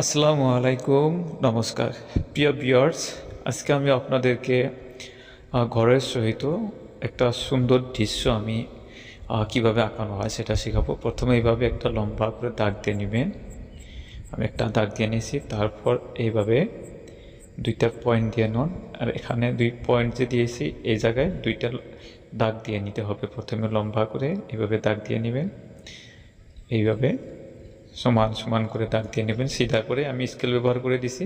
আসসালামু আলাইকুম, নমস্কার প্রিয় ভিউয়ার্স। আজকে আমি আপনাদেরকে ঘরের সহিত একটা সুন্দর দৃশ্য আমি কিভাবে আঁকানো হয় সেটা শেখাবো। প্রথমে এইভাবে একটা লম্বা করে দাগ দিয়ে নেবেন। আমি একটা দাগ দিয়ে নিয়েছি, তারপর এইভাবে দুইটা পয়েন্ট দিয়ে নেন। আর এখানে দুই পয়েন্ট যে দিয়েছি এই জায়গায় দুইটা দাগ দিয়ে নিতে হবে। প্রথমে লম্বা করে এইভাবে দাগ দিয়ে নেবেন, এইভাবে সমান সমান করে দাগ দিয়ে নেবেন সিধা করে। আমি স্কেল ব্যবহার করে দিছি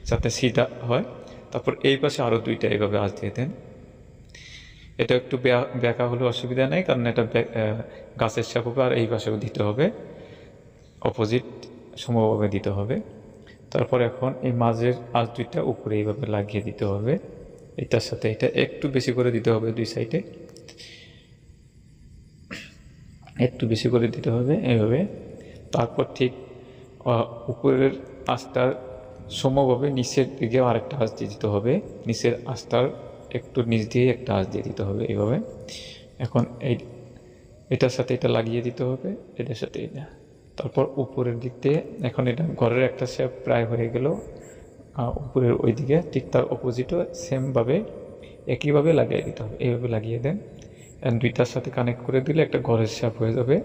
যাতে সিধা হয়। তারপর এই পাশে আরও দুইটা এইভাবে আঁচ দিয়ে দেন। এটা একটু ব্যাকা হলে অসুবিধা নেই, কারণ এটা গাছের ছাপ হবে। আর এই পাশেও দিতে হবে, অপোজিট সমভাবে দিতে হবে। তারপর এখন এই মাঝের আঁচ দুইটা উপরে এইভাবে লাগিয়ে দিতে হবে। এটার সাথে এটা একটু বেশি করে দিতে হবে, দুই সাইডে একটু বেশি করে দিতে হবে এইভাবে। তারপর ঠিক উপরের আঁচটার সমভাবে নিচের দিকে আরেকটা আঁচ দিয়ে দিতে হবে। নিচের আঁচটার একটু নিচ দিয়ে একটা আঁচ দিয়ে দিতে হবে এইভাবে। এখন এটার সাথে এটা লাগিয়ে দিতে হবে, এটার সাথে এটা। তারপর উপরের দিক দিয়ে এখন এটা ঘরের একটা শেপ প্রায় হয়ে গেল। উপরের ওই দিকে ঠিক তার অপোজিটও সেমভাবে একইভাবে লাগিয়ে দিতে হবে। এইভাবে লাগিয়ে দেন, দুইটার সাথে কানেক্ট করে দিলে একটা ঘরের শেপ হয়ে যাবে।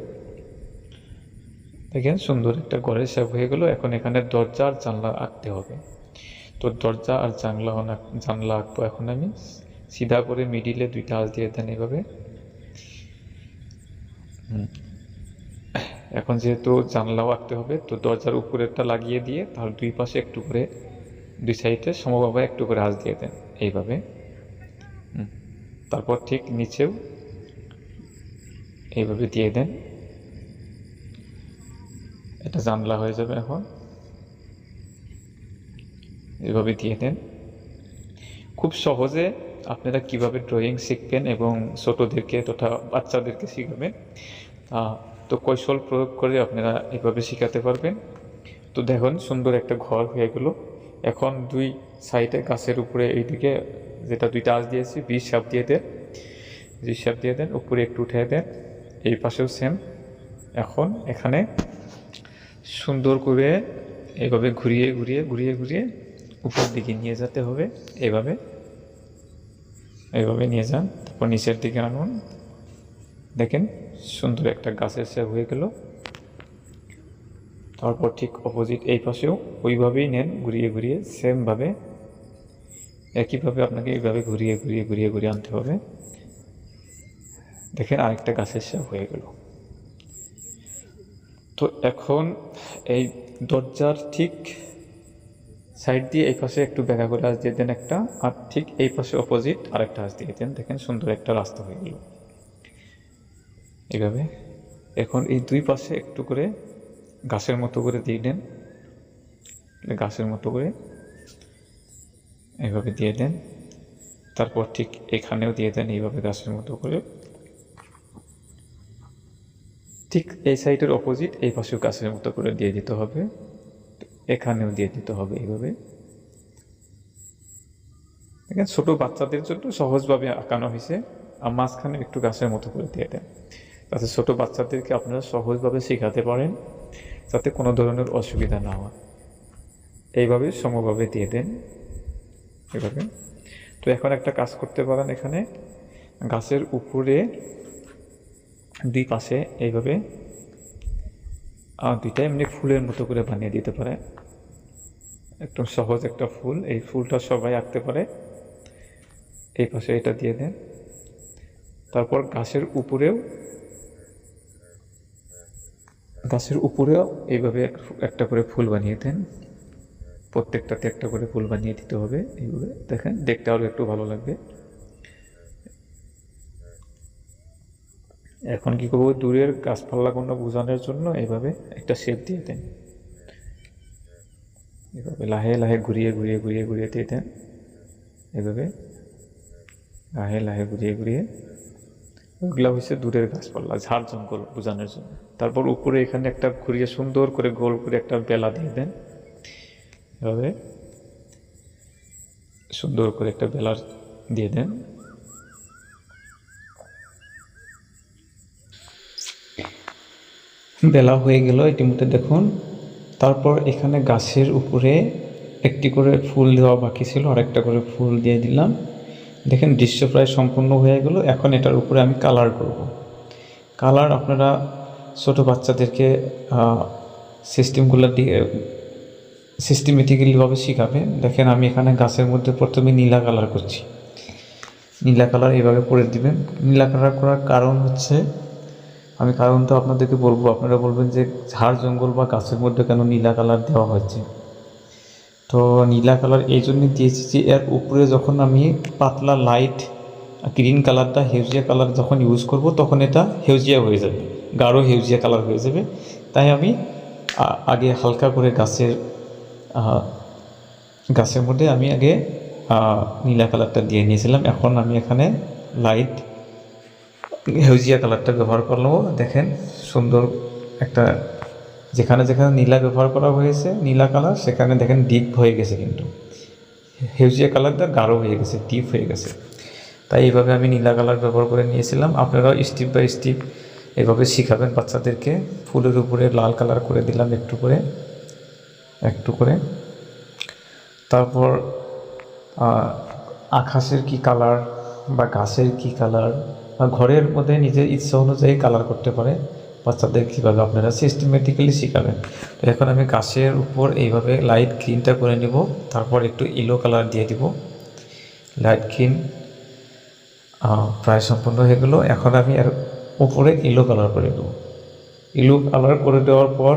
দেখেন সুন্দর একটা ঘরের শেপ হয়ে গেল। এখন এখানে দরজা আর জানলা আঁকতে হবে। তো দরজা আর জানলা আঁকবো। এখন আমি সিধা করে মিডিলে দুইটা আঁচ দিয়ে দেন এইভাবে। এখন যেহেতু জানলাও আঁকতে হবে, তো দরজার উপরেরটা লাগিয়ে দিয়ে তার দুই পাশে একটু করে, দুই সাইডে সমভাবে একটু করে আঁচ দিয়ে দেন এইভাবে। তারপর ঠিক নিচেও এইভাবে দিয়ে দেন, এটা জানলা হয়ে যাবে। এখন এভাবে দিয়ে দেন। খুব সহজে আপনারা কিভাবে ড্রয়িং শিখবেন এবং ছোটোদেরকে তথা বাচ্চাদেরকে শিখাবেন, তো কৌশল প্রয়োগ করে আপনারা এভাবে শেখাতে পারবেন। তো দেখুন সুন্দর একটা ঘর হয়ে গেল। এখন দুই সাইডে গাছের উপরে এইদিকে যেটা দুইটা আঁচ দিয়েছি, 20 সাপ দিয়ে দেন, 20 সাপ দিয়ে দেন। উপরে একটু উঠে দেন, এই পাশেও সেম। এখন এখানে সুন্দর করে এইভাবে ঘুরিয়ে ঘুরিয়ে ঘুরিয়ে ঘুরিয়ে উপর দিকে নিয়ে যেতে হবে। এইভাবে নিয়ে যান, তারপর নিচের দিকে আনুন। দেখেন সুন্দর একটা গাছের শেপ হয়ে গেল। তারপর ঠিক অপোজিট এই পাশেও ওইভাবেই নেন, ঘুরিয়ে ঘুরিয়ে সেমভাবে একইভাবে আপনাকে এইভাবে ঘুরিয়ে ঘুরিয়ে ঘুরিয়ে ঘুরিয়ে আনতে হবে। দেখেন আরেকটা গাছের শেপ হয়ে গেল। তো এখন এই দরজার ঠিক সাইড দিয়ে এই পাশে একটু ব্যাকা করে আঁচ দিয়ে দেন একটা, আর ঠিক এই পাশে অপোজিট আরেকটা আঁচ দিয়ে দেন। দেখেন সুন্দর একটা রাস্তা হয়ে গেল এইভাবে। এখন এই দুই পাশে একটু করে গাছের মতো করে দিয়ে দেন, গাছের মতো করে এইভাবে দিয়ে দেন। তারপর ঠিক এখানেও দিয়ে দেন এইভাবে গাছের মতো করে। ঠিক এই সাইডের অপোজিট এই পাশেও গাছের মতো করে দিয়ে দিতে হবে, এখানেও দিয়ে দিতে হবে এইভাবে। দেখেন ছোটো বাচ্চাদের জন্য সহজভাবে আঁকানো হয়েছে। আর মাঝখানে একটু গাছের মতো করে দিয়ে দেন, যাতে ছোটো বাচ্চাদেরকে আপনারা সহজভাবে শেখাতে পারেন, যাতে কোনো ধরনের অসুবিধা না হয়। এইভাবে সমভাবে দিয়ে দেন এভাবে। তো এখন একটা কাজ করতে পারেন, এখানে গাছের উপরে দুই পাশে এইভাবে দুইটা এমনি ফুলের মতো করে বানিয়ে দিতে পারে। একদম সহজ একটা ফুল, এই ফুলটা সবাই আঁকতে পারে। এই পাশে এটা দিয়ে দেন। তারপর গাছের উপরেও এইভাবে একটা করে ফুল বানিয়ে দেন। প্রত্যেকটাতে একটা করে ফুল বানিয়ে দিতে হবে এইভাবে। দেখেন দেখতে আরও একটু ভালো লাগবে। এখন কি করবো, দূরের গাছপালাগুলো বোঝানোর জন্য এইভাবে একটা শেপ দিয়ে দেন। এভাবে লাহে লাহে ঘুরিয়ে ঘুরিয়ে ঘুরিয়ে ঘুরিয়ে দিয়ে দেন এভাবে, লাহে লাহে ঘুরিয়ে ঘুরিয়ে। ওইগুলো হচ্ছে দূরের গাছপালা, ঝাড় জঙ্গল বোঝানোর জন্য। তারপর উপরে এখানে একটা ঘুরিয়ে সুন্দর করে গোল করে একটা বেলা দিয়ে দেন এভাবে, সুন্দর করে একটা বেলা দিয়ে দেন। বেলা হয়ে গেল ইতিমধ্যে। দেখুন তারপর এখানে গাছের উপরে একটি করে ফুল দেওয়া বাকি ছিল, আরেকটা করে ফুল দিয়ে দিলাম। দেখেন দৃশ্য প্রায় সম্পূর্ণ হয়ে গেল। এখন এটার উপরে আমি কালার করব। কালার আপনারা ছোটো বাচ্চাদেরকে সিস্টেমগুলো দিয়ে সিস্টেমেটিক্যালিভাবে শেখাবেন। দেখেন আমি এখানে গাছের মধ্যে প্রথমে নীলা কালার করছি। নীলা কালার এভাবে করে দিবেন। নীলা কালার করার কারণ হচ্ছে, আমি কারণটা আপনাদেরকে বলবো, আপনারা বলবেন যে ঝাড় জঙ্গল বা গাছের মধ্যে কেন নীলা কালার দেওয়া হয়েছে। তো নীলা কালার এই জন্য দিয়েছি যে এর উপরে যখন আমি পাতলা লাইট গ্রিন কালারটা হেউজিয়া কালার যখন ইউজ করব তখন এটা হেউজিয়া হয়ে যাবে, গাঢ় হেউজিয়া কালার হয়ে যাবে। তাই আমি আগে হালকা করে গাছের মধ্যে আমি আগে নীলা কালারটা দিয়ে নিয়েছিলাম। এখন আমি এখানে লাইট হেউজিয়া কালারটা ব্যবহার করলেও দেখেন সুন্দর একটা, যেখানে যেখানে নীলা ব্যবহার করা হয়েছে নীলা কালার, সেখানে দেখেন ডিপ হয়ে গেছে, কিন্তু হেউজিয়া কালারটা গাঢ় হয়ে গেছে, ডিপ হয়ে গেছে। তাই এইভাবে আমি নীলা কালার ব্যবহার করে নিয়েছিলাম। আপনারাও স্টেপ বাই স্টেপ এভাবে শেখাবেন বাচ্চাদেরকে। ফুলের উপরে লাল কালার করে দিলাম একটু করে একটু করে। তারপর আকাশের কি কালার বা গাছের কি কালার বা ঘরের মধ্যে নিজের ইচ্ছা অনুযায়ী কালার করতে পারে বাচ্চাদের, কীভাবে আপনারা সিস্টেমেটিক্যালি শেখাবেন। তো এখন আমি গাছের উপর এইভাবে লাইট গ্রিনটা করে নেব, তারপর একটু ইয়েলো কালার দিয়ে দিব। লাইট গ্রিন প্রায় সম্পূর্ণ হয়ে গেল। এখন আমি এর উপরে ইয়েলো কালার করে দেবো। ইয়েলো কালার করে দেওয়ার পর,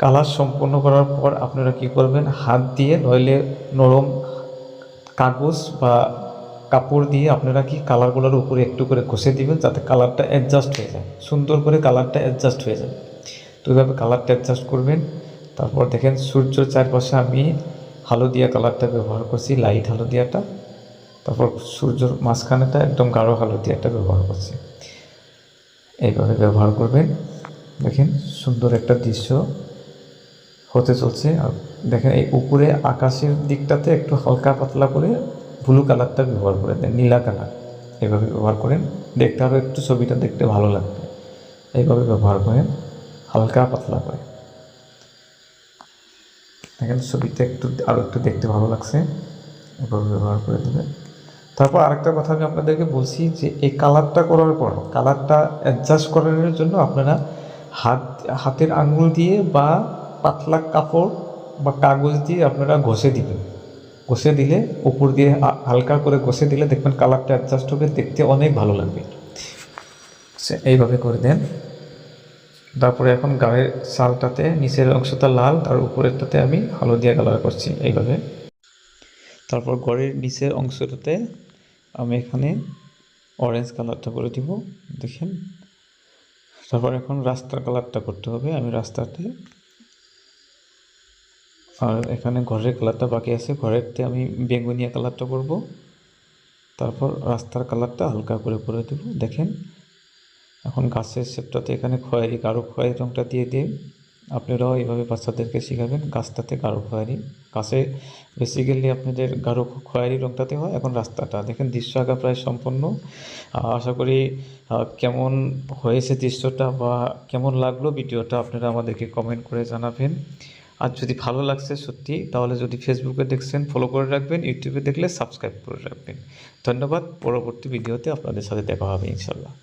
কালার সম্পূর্ণ করার পর আপনারা কি করবেন, হাত দিয়ে নইলে নরম কাগজ বা কাপড় দিয়ে আপনারা কি কালারগুলোর উপরে একটু করে ঘষে দিবেন, যাতে কালারটা অ্যাডজাস্ট হয়ে যায়, সুন্দর করে কালারটা অ্যাডজাস্ট হয়ে যাবে। তো এইভাবে কালারটা অ্যাডজাস্ট করবেন। তারপর দেখেন সূর্যের চারপাশে আমি হলদিয়া কালারটা ব্যবহার করছি, লাইট হলদিয়াটা। তারপর সূর্যের মাঝখানেটা একদম গাঢ় হলদিয়াটা ব্যবহার করছি। এইভাবে ব্যবহার করবেন। দেখেন সুন্দর একটা দৃশ্য হতে চলছে। আর দেখেন এই উপরে আকাশের দিকটাতে একটু হালকা পাতলা করে ব্লু কালারটা ব্যবহার করে দেন, নীলা কালার এইভাবে ব্যবহার করেন, দেখতে আরও একটু ছবিটা দেখতে ভালো লাগবে। এইভাবে ব্যবহার করেন হালকা পাতলা করে। দেখেন ছবিটা আরও একটু দেখতে ভালো লাগছে, এভাবে ব্যবহার করে দেবেন। তারপর আরেকটা কথা আমি আপনাদেরকে বলছি যে এই কালারটা করার পর কালারটা অ্যাডজাস্ট করানোর জন্য আপনারা হাতের আঙুল দিয়ে বা পাতলা কাপড় বা কাগজ দিয়ে আপনারা ঘষে দিবেন। ঘষে দিলে উপর দিয়ে হালকা করে ঘষে দিলে দেখবেন কালারটা অ্যাডজাস্ট হবে, দেখতে অনেক ভালো লাগবে। এইভাবে করে দেন। তারপরে এখন গায়ের শালটাতে নিচের অংশটা লাল আর উপরেরটাতে আমি হলদিয়া কালার করছি এইভাবে। তারপর গড়ের নিচের অংশটাতে আমি এখানে অরেঞ্জ কালারটা করে দিব, দেখেন। তারপর এখন রাস্তার কালারটা করতে হবে। আমি রাস্তাতে, আর এখানে ঘরের কালারটা বাকি আছে, ঘরেরতে আমি বেগুনিয়া কালারটা করব। তারপর রাস্তার কালারটা হালকা করে দেব। দেখেন এখন গাছের শেপটাতে এখানে খয়েরি, গাঢ় খয়েরি রঙটা দিয়ে দিন। আপনারাও এইভাবে বাচ্চাদেরকে শেখাবেন। গাছটাতে গাঢ় খয়েরি, গাছে বেসিক্যালি আপনাদের গাঢ় খয়েরি রঙটাতে হয়। এখন রাস্তাটা দেখেন, দৃশ্য আঁকা প্রায় সম্পন্ন। আশা করি কেমন হয়েছে দৃশ্যটা বা কেমন লাগলো ভিডিওটা আপনারা আমাদেরকে কমেন্ট করে জানাবেন। আর যদি ভালো লাগছে সত্যি, তাহলে যদি ফেসবুকে দেখছেন ফলো করে রাখবেন, ইউটিউবে দেখলে সাবস্ক্রাইব করে রাখবেন। ধন্যবাদ। পরবর্তী ভিডিওতে আপনাদের সাথে দেখা হবে ইনশাল্লাহ।